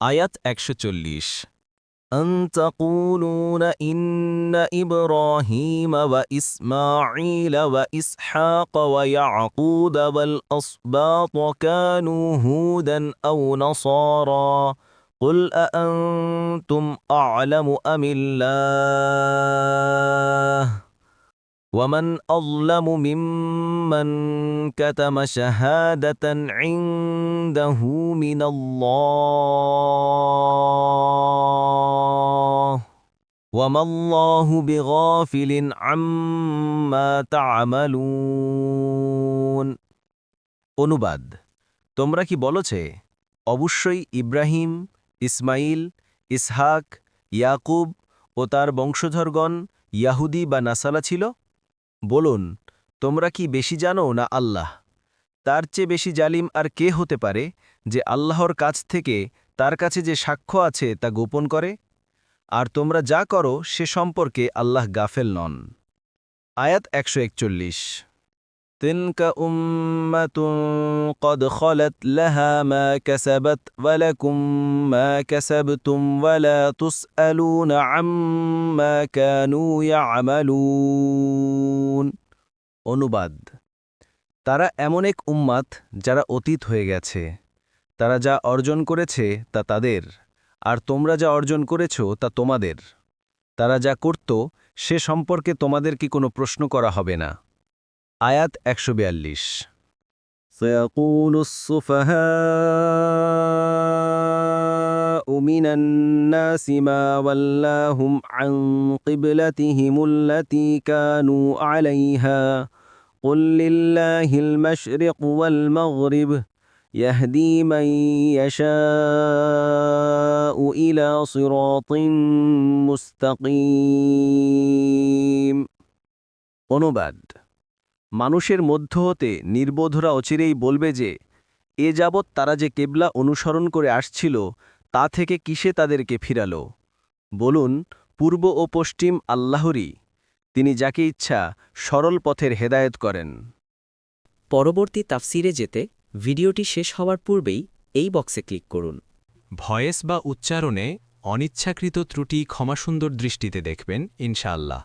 আয়াত ১৪০ أن تقولون إن إبراهيم وإسماعيل وإسحاق ويعقوب والأسباط كانوا هودا أو نصارى قل أأنتم أعلم أم الله ومن أظلم ممن كتم شهادة عنده من الله وما الله بغافل عما تعملون অনুবাদ তোমরা কি বলছে অবশ্যই ইব্রাহিম ইসমাইল ইসহাক ইয়াকুব ও তার বংশধরগণ ইয়াহুদি বা নাসারা ছিল বলুন তোমরা কি বেশি জানো না আল্লাহ তার চেয়ে বেশি জালিম আর কে হতে পারে যে আল্লাহর কাছ থেকে তার কাছে যে সাক্ষ্য আছে তা গোপন করে আর তোমরা যা করো সে সম্পর্কে আল্লাহ গাফেল নন আয়াত ১৪১ تلك أمة قد خلت لها ما كسبت ولكم ما كسبتم ولا تسألون عما كانوا يعملون অনুবাদ তারা এমন এক উম্মাত যারা অতীত হয়ে গেছে তারা যা অর্জন করেছে তা তাদের আর তোমরা যা অর্জন করেছ তা তোমাদের তারা যা করত সে সম্পর্কে তোমাদের কি কোনো প্রশ্ন করা হবে না আয়াত ১৪২ سيقول السفهاء من الناس ما ولاهم عن قبلتهم التي كانوا عليها قل لله المشرق والمغرب يهدي من يشاء إلى صراط مستقيم অনুবাদ মানুষের মধ্য হতে নির্বোধরা অচিরেই বলবে যে এ যাবৎ তারা যে কেবলা অনুসরণ করে আসছিল তা থেকে কিসে তাদেরকে ফিরাল বলুন পূর্ব ও পশ্চিম আল্লাহরই তিনি যাকে ইচ্ছা সরল পথের হেদায়েত করেন পরবর্তী তাফসিরে যেতে ভিডিওটি শেষ হওয়ার পূর্বেই এই বক্সে ক্লিক করুন ভয়েস বা উচ্চারণে অনিচ্ছাকৃত ত্রুটি ক্ষমাসুন্দর দৃষ্টিতে দেখবেন ইনশাআল্লাহ